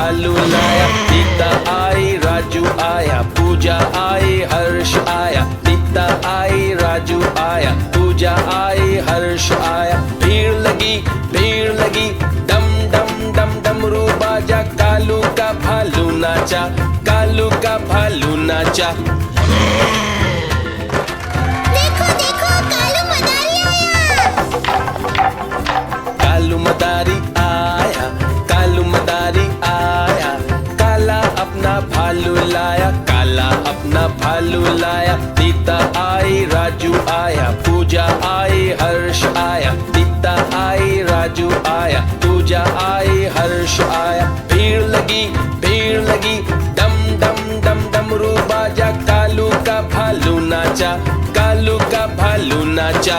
भालू लाया। सीता आई, राजू आया, पूजा आई, हर्ष आया। सीता आई, राजू आया, पूजा आई, हर्ष आया। भीड़ लगी, डम डम डम डमरू बाजा। कालू का भालू नाचा, कालू का भालू नाचा। देखो देखो, कालू मदारी आया। कालू मदारी आया, कालू मदारी आया। काला अपना भालू लाया, काला अपना भालू लाया। सीता आई, राजू आया, पूजा आई, हर्ष आया। सीता आई, राजू आया, पूजा आई, हर्ष आया। भीड़ लगी, डम डम डम डमरू बाजा। कालू का भालू नाचा, कालू का भालू नाचा।